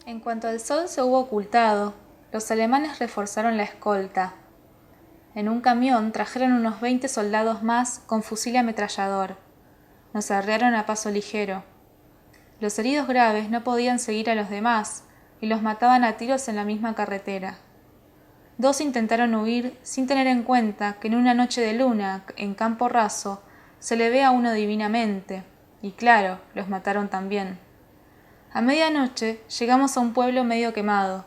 En cuanto el sol se hubo ocultado, los alemanes reforzaron la escolta. En un camión trajeron unos 20 soldados más con fusil ametrallador. Nos arrearon a paso ligero. Los heridos graves no podían seguir a los demás y los mataban a tiros en la misma carretera. 2 intentaron huir sin tener en cuenta que en una noche de luna, en campo raso, se le ve a uno divinamente, y claro, los mataron también. A medianoche llegamos a un pueblo medio quemado.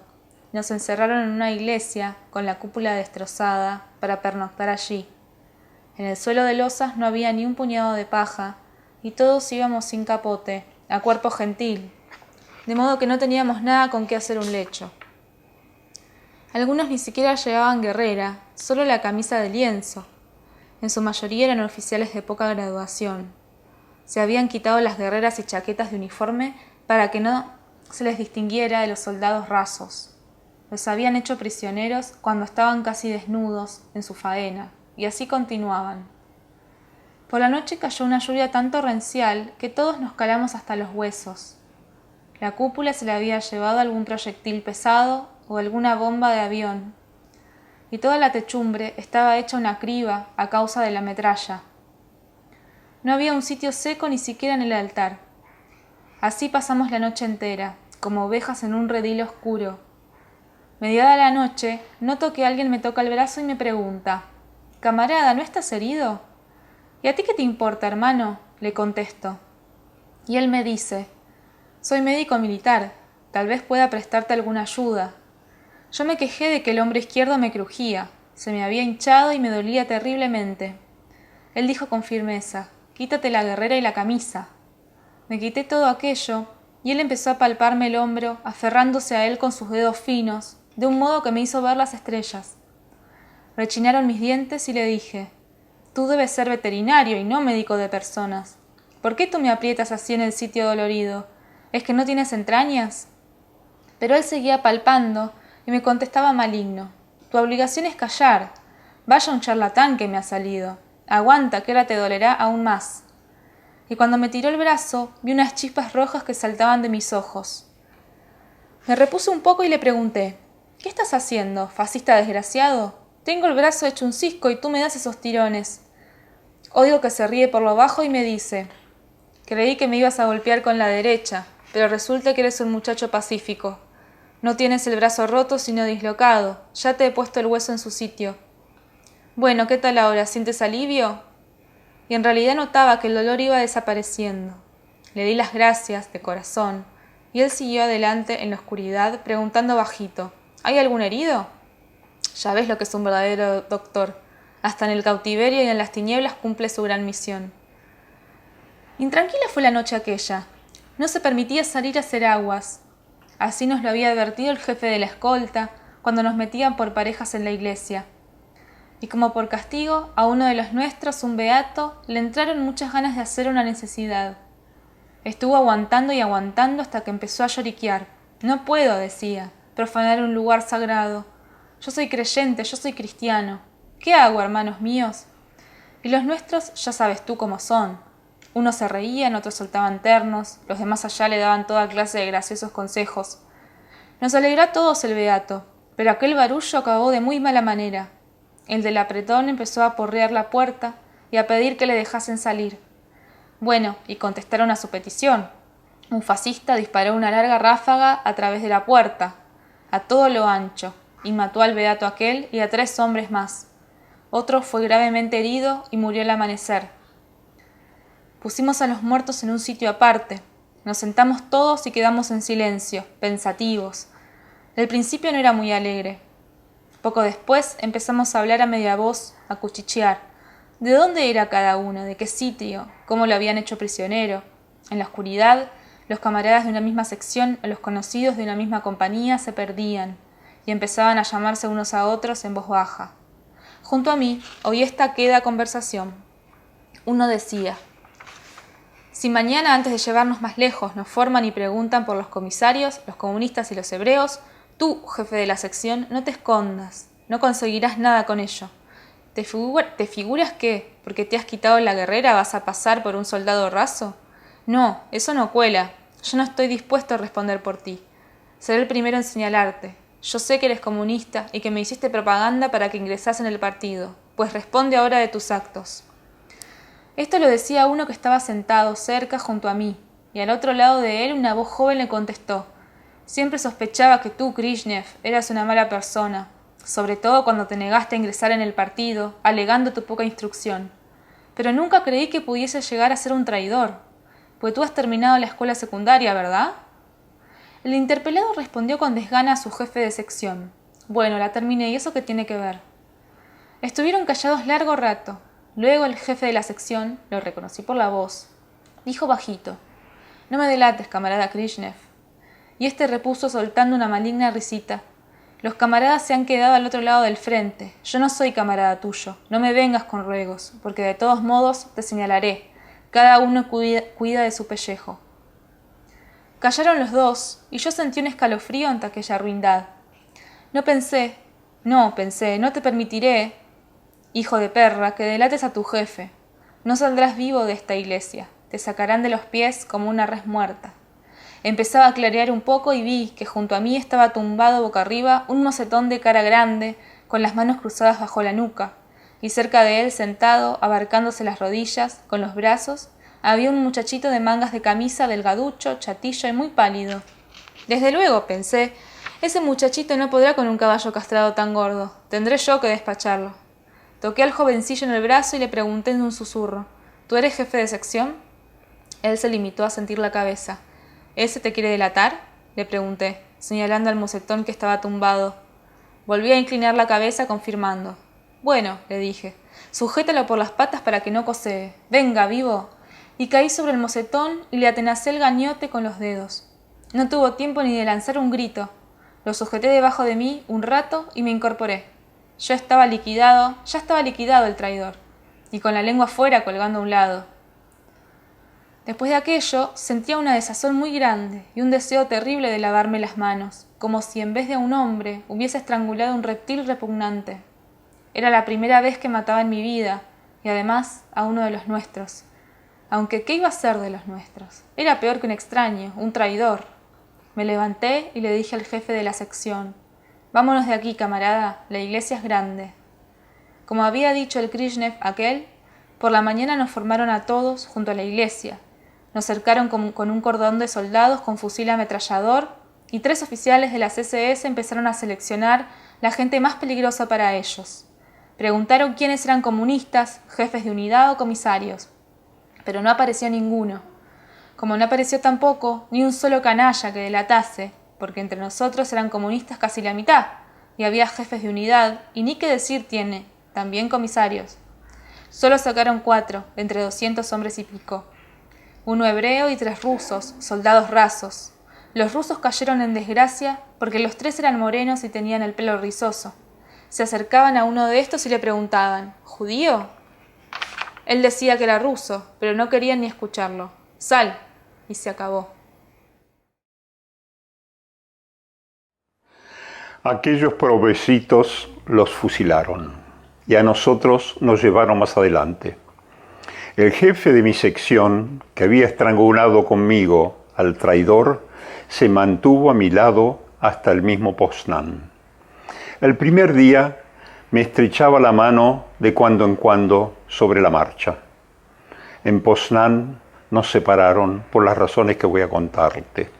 Nos encerraron en una iglesia con la cúpula destrozada para pernoctar allí. En el suelo de losas no había ni un puñado de paja y todos íbamos sin capote, a cuerpo gentil, de modo que no teníamos nada con qué hacer un lecho. Algunos ni siquiera llevaban guerrera, solo la camisa de lienzo. En su mayoría eran oficiales de poca graduación. Se habían quitado las guerreras y chaquetas de uniforme para que no se les distinguiera de los soldados rasos. Los habían hecho prisioneros cuando estaban casi desnudos en su faena, y así continuaban. Por la noche cayó una lluvia tan torrencial que todos nos calamos hasta los huesos. La cúpula se le había llevado algún proyectil pesado o alguna bomba de avión, y toda la techumbre estaba hecha una criba a causa de la metralla. No había un sitio seco ni siquiera en el altar. Así pasamos la noche entera, como ovejas en un redil oscuro. Mediada la noche, noto que alguien me toca el brazo y me pregunta: «Camarada, ¿no estás herido?» «¿Y a ti qué te importa, hermano?», le contesto. Y él me dice: «Soy médico militar, tal vez pueda prestarte alguna ayuda». Yo me quejé de que el hombro izquierdo me crujía, se me había hinchado y me dolía terriblemente. Él dijo con firmeza: «Quítate la guerrera y la camisa». Me quité todo aquello y él empezó a palparme el hombro, aferrándose a él con sus dedos finos, de un modo que me hizo ver las estrellas. Rechinaron mis dientes y le dije: «Tú debes ser veterinario y no médico de personas. ¿Por qué tú me aprietas así en el sitio dolorido? ¿Es que no tienes entrañas?» Pero él seguía palpando y me contestaba maligno: «Tu obligación es callar. Vaya un charlatán que me ha salido. Aguanta, que ahora te dolerá aún más». Y cuando me tiró el brazo, vi unas chispas rojas que saltaban de mis ojos. Me repuse un poco y le pregunté: «¿Qué estás haciendo, fascista desgraciado? Tengo el brazo hecho un cisco y tú me das esos tirones». Oigo que se ríe por lo bajo y me dice: «Creí que me ibas a golpear con la derecha, pero resulta que eres un muchacho pacífico. No tienes el brazo roto sino dislocado. Ya te he puesto el hueso en su sitio. Bueno, ¿qué tal ahora? ¿Sientes alivio?». Y en realidad notaba que el dolor iba desapareciendo. Le di las gracias, de corazón, y él siguió adelante en la oscuridad, preguntando bajito: «¿Hay algún herido?». Ya ves lo que es un verdadero doctor. Hasta en el cautiverio y en las tinieblas cumple su gran misión. Intranquila fue la noche aquella. No se permitía salir a hacer aguas. Así nos lo había advertido el jefe de la escolta cuando nos metían por parejas en la iglesia. Y como por castigo, a uno de los nuestros, un beato, le entraron muchas ganas de hacer una necesidad. Estuvo aguantando y aguantando hasta que empezó a lloriquear. «No puedo», decía, «profanar un lugar sagrado. Yo soy creyente, yo soy cristiano. ¿Qué hago, hermanos míos?». Y los nuestros ya sabes tú cómo son. Unos se reían, otros soltaban ternos, los de más allá le daban toda clase de graciosos consejos. Nos alegró a todos el beato, pero aquel barullo acabó de muy mala manera. El del apretón empezó a porrear la puerta y a pedir que le dejasen salir. Bueno, y contestaron a su petición. Un fascista disparó una larga ráfaga a través de la puerta, a todo lo ancho, y mató al beato aquel y a 3 hombres más. Otro fue gravemente herido y murió al amanecer. Pusimos a los muertos en un sitio aparte. Nos sentamos todos y quedamos en silencio, pensativos. El principio no era muy alegre. Poco después empezamos a hablar a media voz, a cuchichear. ¿De dónde era cada uno? ¿De qué sitio? ¿Cómo lo habían hecho prisionero? En la oscuridad, los camaradas de una misma sección o los conocidos de una misma compañía se perdían y empezaban a llamarse unos a otros en voz baja. Junto a mí oí esta queda conversación. Uno decía: «Si mañana, antes de llevarnos más lejos, nos forman y preguntan por los comisarios, los comunistas y los hebreos, tú, jefe de la sección, no te escondas, no conseguirás nada con ello. ¿Te figuras que, porque te has quitado la guerrera, vas a pasar por un soldado raso? No, eso no cuela. Yo no estoy dispuesto a responder por ti. Seré el primero en señalarte. Yo sé que eres comunista y que me hiciste propaganda para que ingresas en el partido, pues responde ahora de tus actos. Esto lo decía uno que estaba sentado cerca junto a mí, y al otro lado de él una voz joven le contestó: siempre sospechaba que tú, Krishnev, eras una mala persona, sobre todo cuando te negaste a ingresar en el partido, alegando tu poca instrucción. Pero nunca creí que pudiese llegar a ser un traidor, pues tú has terminado la escuela secundaria, ¿verdad? El interpelado respondió con desgana a su jefe de sección: bueno, la terminé, ¿y eso qué tiene que ver? Estuvieron callados largo rato. Luego el jefe de la sección, lo reconocí por la voz, dijo bajito: no me delates, camarada Krishnev. Y este repuso soltando una maligna risita: los camaradas se han quedado al otro lado del frente. Yo no soy camarada tuyo. No me vengas con ruegos, porque de todos modos te señalaré. Cada uno cuida de su pellejo. Callaron los dos, y yo sentí un escalofrío ante aquella ruindad. No pensé, no te permitiré, hijo de perra, que delates a tu jefe. No saldrás vivo de esta iglesia. Te sacarán de los pies como una res muerta. Empezaba a clarear un poco y vi que junto a mí estaba tumbado boca arriba un mocetón de cara grande, con las manos cruzadas bajo la nuca, y cerca de él, sentado, abarcándose las rodillas, con los brazos, había un muchachito de mangas de camisa, delgaducho, chatillo y muy pálido. Desde luego, pensé, ese muchachito no podrá con un caballo castrado tan gordo. Tendré yo que despacharlo. Toqué al jovencillo en el brazo y le pregunté en un susurro: ¿tú eres jefe de sección? Él se limitó a sentir la cabeza. ¿Ese te quiere delatar?, le pregunté, señalando al mocetón que estaba tumbado. Volví a inclinar la cabeza, confirmando. Bueno, le dije, sujétalo por las patas para que no cosee. Venga, vivo. Y caí sobre el mocetón y le atenacé el gañote con los dedos. No tuvo tiempo ni de lanzar un grito. Lo sujeté debajo de mí un rato y me incorporé. Ya estaba liquidado el traidor, y con la lengua fuera colgando a un lado. Después de aquello, sentía una desazón muy grande y un deseo terrible de lavarme las manos, como si en vez de a un hombre hubiese estrangulado a un reptil repugnante. Era la primera vez que mataba en mi vida, y además a uno de los nuestros. Aunque, ¿qué iba a ser de los nuestros? Era peor que un extraño, un traidor. Me levanté y le dije al jefe de la sección: vámonos de aquí, camarada, la iglesia es grande. Como había dicho el Krishnev aquel, por la mañana nos formaron a todos junto a la iglesia. Nos cercaron con un cordón de soldados con fusil ametrallador y 3 oficiales de las SS empezaron a seleccionar la gente más peligrosa para ellos. Preguntaron quiénes eran comunistas, jefes de unidad o comisarios, pero no apareció ninguno. Como no apareció tampoco ni un solo canalla que delatase, porque entre nosotros eran comunistas casi la mitad, y había jefes de unidad, y ni qué decir tiene, también comisarios. Solo sacaron 4, de entre 200 hombres y pico. 1 hebreo y 3 rusos, soldados rasos. Los rusos cayeron en desgracia porque los 3 eran morenos y tenían el pelo rizoso. Se acercaban a uno de estos y le preguntaban: ¿judío? Él decía que era ruso, pero no querían ni escucharlo. ¡Sal! Y se acabó. Aquellos pobrecitos los fusilaron y a nosotros nos llevaron más adelante. El jefe de mi sección, que había estrangulado conmigo al traidor, se mantuvo a mi lado hasta el mismo Poznan. El primer día me estrechaba la mano de cuando en cuando sobre la marcha. En Poznan nos separaron por las razones que voy a contarte.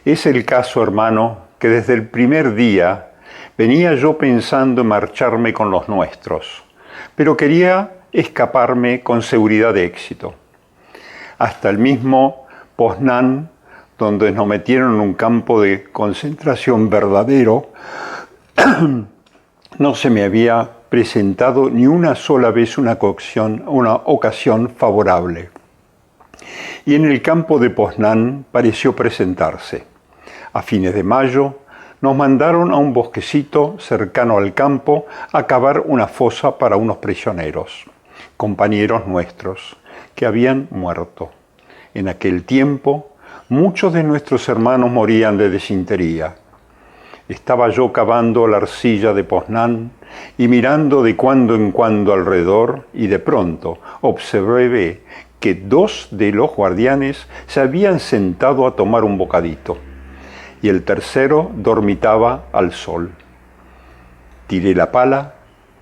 Es el caso, hermano, que desde el primer día venía yo pensando en marcharme con los nuestros, pero quería escaparme con seguridad de éxito. Hasta el mismo Poznan, donde nos metieron en un campo de concentración verdadero, no se me había presentado ni una sola vez una ocasión favorable. Y en el campo de Poznan pareció presentarse. A fines de mayo nos mandaron a un bosquecito cercano al campo a cavar una fosa para unos prisioneros, compañeros nuestros, que habían muerto. En aquel tiempo, muchos de nuestros hermanos morían de desintería. Estaba yo cavando la arcilla de Poznan y mirando de cuando en cuando alrededor, y de pronto observé que 2 de los guardianes se habían sentado a tomar un bocadito. y el tercero dormitaba al sol. Tiré la pala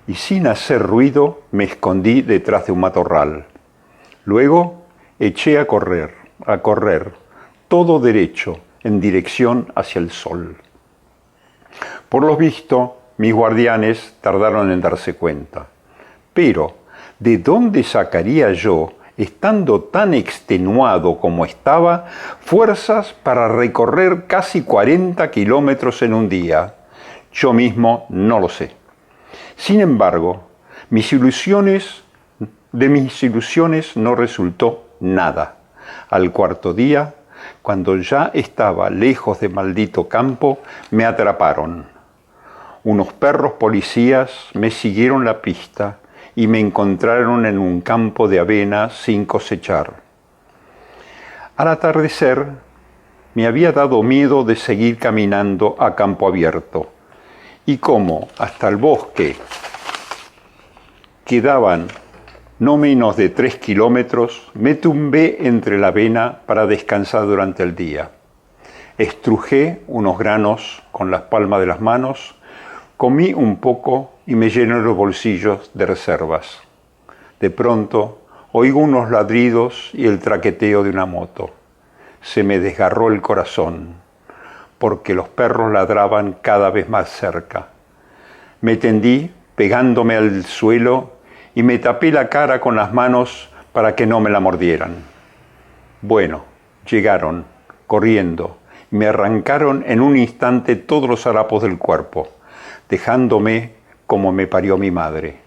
y sin hacer ruido me escondí detrás de un matorral. Luego eché a correr, todo derecho, en dirección hacia el sol. Por lo visto, mis guardianes tardaron en darse cuenta. Pero, ¿de dónde sacaría yo, estando tan extenuado como estaba, fuerzas para recorrer casi 40 kilómetros en un día? Yo mismo no lo sé. Sin embargo, de mis ilusiones no resultó nada. Al cuarto día, cuando ya estaba lejos de maldito campo, me atraparon. Unos perros policías me siguieron la pista y me encontraron en un campo de avena sin cosechar. Al atardecer, me había dado miedo de seguir caminando a campo abierto, y como hasta el bosque quedaban no menos de 3 kilómetros, me tumbé entre la avena para descansar durante el día. Estrujé unos granos con las palmas de las manos, comí un poco y me llené los bolsillos de reservas. De pronto, oigo unos ladridos y el traqueteo de una moto. Se me desgarró el corazón, porque los perros ladraban cada vez más cerca. Me tendí, pegándome al suelo, y me tapé la cara con las manos para que no me la mordieran. Bueno, llegaron, corriendo, y me arrancaron en un instante todos los harapos del cuerpo, dejándome como me parió mi madre.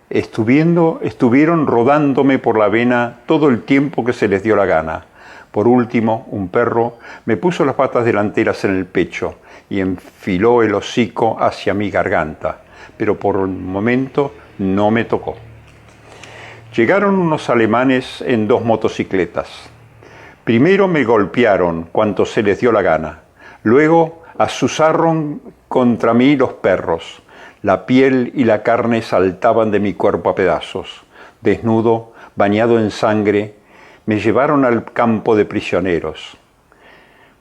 Estuvieron rodándome por la avena todo el tiempo que se les dio la gana. Por último, un perro me puso las patas delanteras en el pecho y enfiló el hocico hacia mi garganta, pero por un momento no me tocó. Llegaron unos alemanes en 2 motocicletas. Primero me golpearon cuanto se les dio la gana. Luego azuzaron contra mí los perros. La piel y la carne saltaban de mi cuerpo a pedazos. Desnudo, bañado en sangre, me llevaron al campo de prisioneros.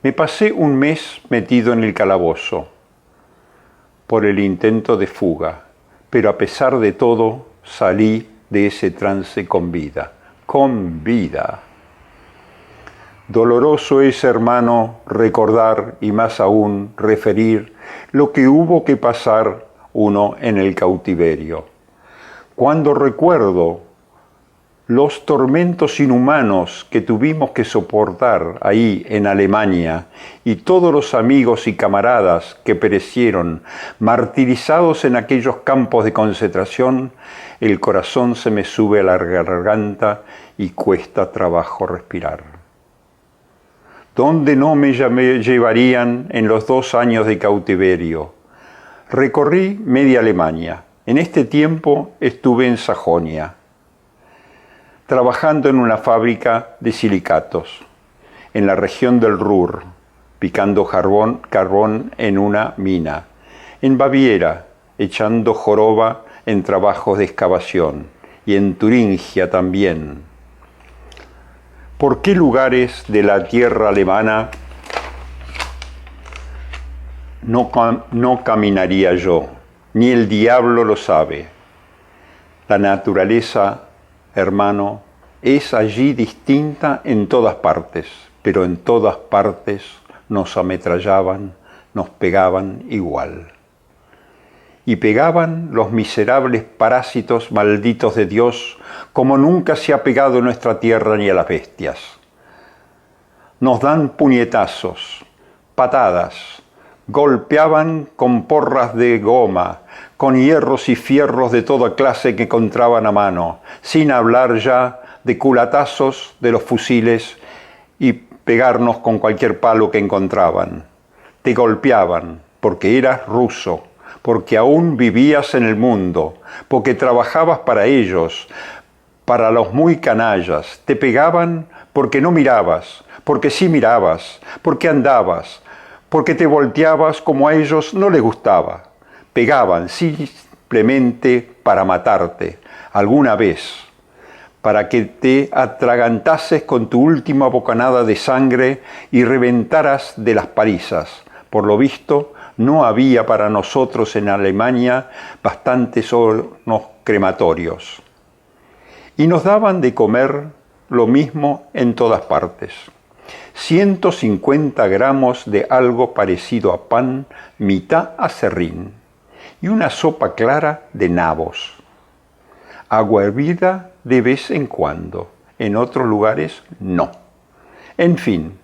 Me pasé un mes metido en el calabozo por el intento de fuga, pero a pesar de todo salí de ese trance con vida. Con vida. Doloroso es, hermano, recordar y más aún referir lo que hubo que pasar uno en el cautiverio. Cuando recuerdo los tormentos inhumanos que tuvimos que soportar ahí en Alemania y todos los amigos y camaradas que perecieron martirizados en aquellos campos de concentración, el corazón se me sube a la garganta y cuesta trabajo respirar. ¿Dónde no me llevarían en los 2 años de cautiverio? Recorrí media Alemania. En este tiempo estuve en Sajonia, trabajando en una fábrica de silicatos, en la región del Ruhr, picando carbón en una mina, en Baviera, echando joroba en trabajos de excavación, y en Turingia también. ¿Por qué lugares de la tierra alemana no caminaría yo? Ni el diablo lo sabe. La naturaleza, hermano, es allí distinta en todas partes, pero en todas partes nos ametrallaban, nos pegaban igual. Y pegaban los miserables parásitos malditos de Dios como nunca se ha pegado en nuestra tierra ni a las bestias. Nos dan puñetazos, patadas, golpeaban con porras de goma, con hierros y fierros de toda clase que encontraban a mano, sin hablar ya de culatazos de los fusiles y pegarnos con cualquier palo que encontraban. Te golpeaban porque eras ruso, porque aún vivías en el mundo, porque trabajabas para ellos, para los muy canallas. Te pegaban porque no mirabas, porque sí mirabas, porque andabas, porque te volteabas como a ellos no les gustaba. Pegaban simplemente para matarte, alguna vez, para que te atragantases con tu última bocanada de sangre y reventaras de las palizas. Por lo visto, no había para nosotros en Alemania bastantes hornos crematorios. Y nos daban de comer lo mismo en todas partes. 150 gramos de algo parecido a pan, mitad aserrín, y una sopa clara de nabos. Agua hervida de vez en cuando, en otros lugares no. En fin,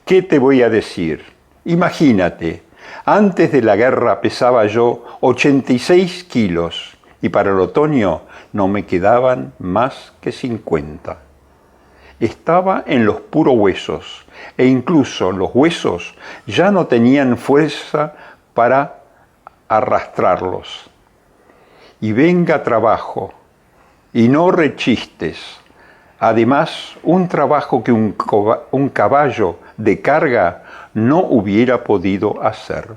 ¿qué te voy a decir? Imagínate, antes de la guerra pesaba yo 86 kilos y para el otoño no me quedaban más que 50. Estaba en los puros huesos e incluso los huesos ya no tenían fuerza para arrastrarlos. Y venga trabajo, y no rechistes. Además, un trabajo que un caballo de carga no hubiera podido hacer.